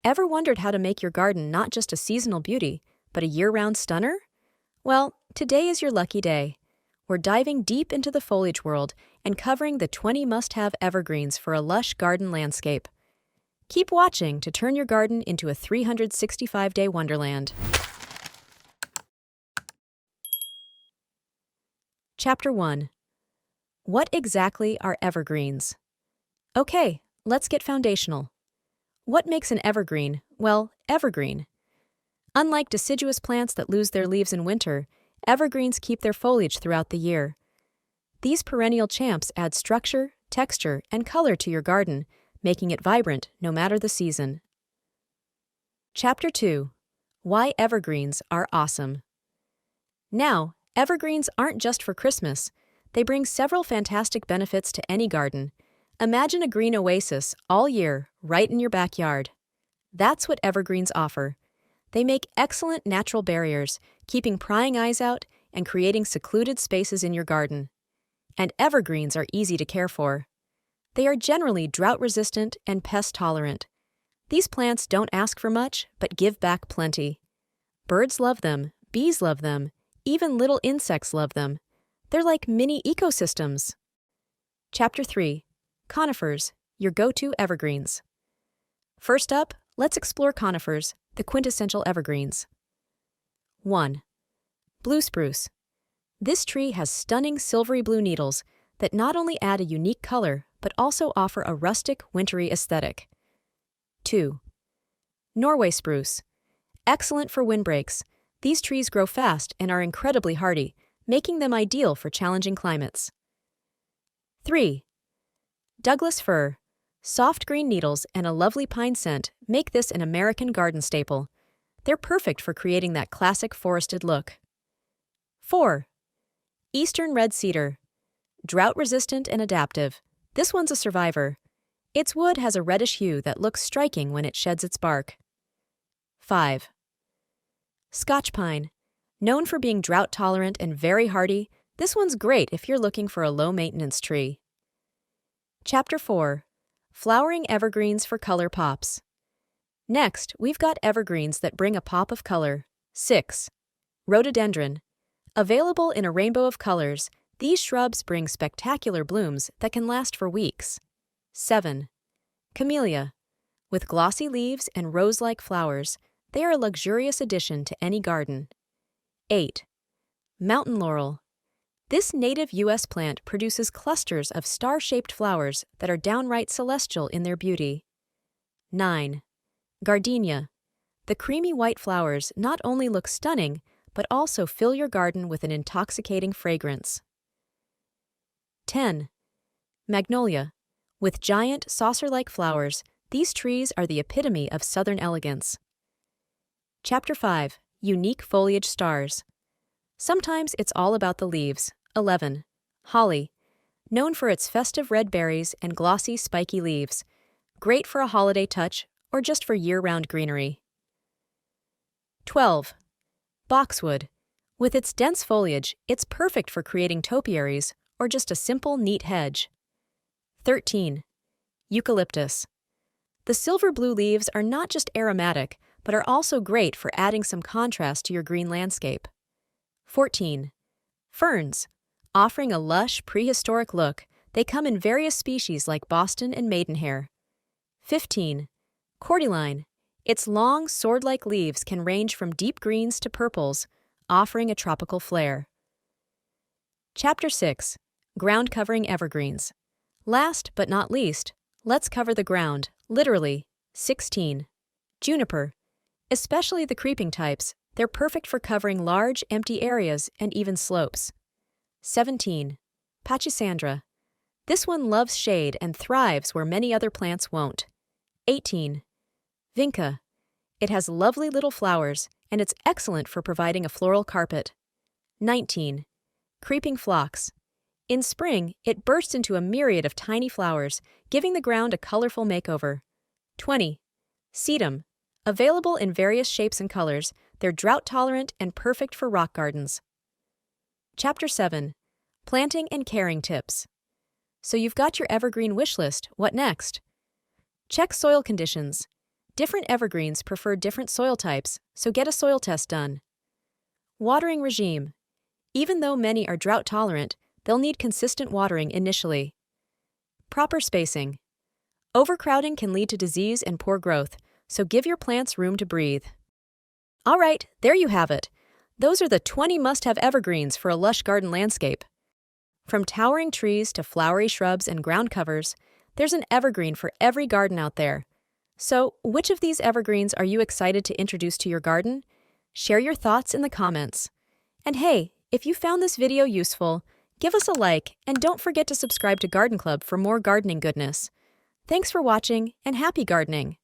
Ever wondered how to make your garden not just a seasonal beauty, but a year-round stunner? Well, today is your lucky day. We're diving deep into the foliage world and covering the 20 must-have evergreens for a lush garden landscape. Keep watching to turn your garden into a 365-day wonderland. Chapter 1. What exactly are evergreens? Okay, let's get foundational. What makes an evergreen? Well, evergreen. Unlike deciduous plants that lose their leaves in winter, evergreens keep their foliage throughout the year. These perennial champs add structure, texture, and color to your garden, making it vibrant no matter the season. Chapter 2. Why evergreens are awesome. Now, evergreens aren't just for Christmas. They bring several fantastic benefits to any garden. Imagine a green oasis all year, right in your backyard. That's what evergreens offer. They make excellent natural barriers, keeping prying eyes out and creating secluded spaces in your garden. And evergreens are easy to care for. They are generally drought-resistant and pest-tolerant. These plants don't ask for much, but give back plenty. Birds love them, bees love them, even little insects love them. They're like mini ecosystems. Chapter 3. Conifers, your go-to evergreens. First up, let's explore conifers, the quintessential evergreens. 1. Blue spruce. This tree has stunning silvery blue needles that not only add a unique color, but also offer a rustic, wintry aesthetic. 2. Norway spruce. Excellent for windbreaks. These trees grow fast and are incredibly hardy, making them ideal for challenging climates. 3. Douglas fir. Soft green needles and a lovely pine scent make this an American garden staple. They're perfect for creating that classic forested look. 4. Eastern red cedar. Drought-resistant and adaptive. This one's a survivor. Its wood has a reddish hue that looks striking when it sheds its bark. 5. Scotch pine. Known for being drought-tolerant and very hardy, this one's great if you're looking for a low-maintenance tree. Chapter 4. Flowering evergreens for color pops. Next, we've got evergreens that bring a pop of color. 6. Rhododendron. Available in a rainbow of colors, these shrubs bring spectacular blooms that can last for weeks. 7. Camellia. With glossy leaves and rose-like flowers, they are a luxurious addition to any garden. 8. Mountain laurel. This native U.S. plant produces clusters of star-shaped flowers that are downright celestial in their beauty. 9. Gardenia. The creamy white flowers not only look stunning, but also fill your garden with an intoxicating fragrance. 10. Magnolia. With giant, saucer-like flowers, these trees are the epitome of southern elegance. Chapter 5. Unique foliage stars. Sometimes it's all about the leaves. 11. Holly. Known for its festive red berries and glossy, spiky leaves. Great for a holiday touch or just for year-round greenery. 12. Boxwood. With its dense foliage, it's perfect for creating topiaries or just a simple, neat hedge. 13. Eucalyptus. The silver-blue leaves are not just aromatic, but are also great for adding some contrast to your green landscape. 14. Ferns. Offering a lush, prehistoric look, they come in various species like Boston and Maidenhair. 15. Cordyline. Its long, sword-like leaves can range from deep greens to purples, offering a tropical flair. Chapter 6. Ground-covering evergreens. Last but not least, let's cover the ground, literally. 16. Juniper. Especially the creeping types, they're perfect for covering large, empty areas and even slopes. 17. Pachysandra. This one loves shade and thrives where many other plants won't. 18. Vinca. It has lovely little flowers, and it's excellent for providing a floral carpet. 19. Creeping phlox. In spring, it bursts into a myriad of tiny flowers, giving the ground a colorful makeover. 20. Sedum. Available in various shapes and colors, they're drought-tolerant and perfect for rock gardens. Chapter 7. Planting and caring tips. So you've got your evergreen wish list. What next? Check soil conditions. Different evergreens prefer different soil types, so get a soil test done. Watering regime. Even though many are drought tolerant, they'll need consistent watering initially. Proper spacing. Overcrowding can lead to disease and poor growth, so give your plants room to breathe. All right, there you have it. Those are the 20 must-have evergreens for a lush garden landscape. From towering trees to flowery shrubs and ground covers, there's an evergreen for every garden out there. So, which of these evergreens are you excited to introduce to your garden? Share your thoughts in the comments. And hey, if you found this video useful, give us a like and don't forget to subscribe to Garden Club for more gardening goodness. Thanks for watching and happy gardening!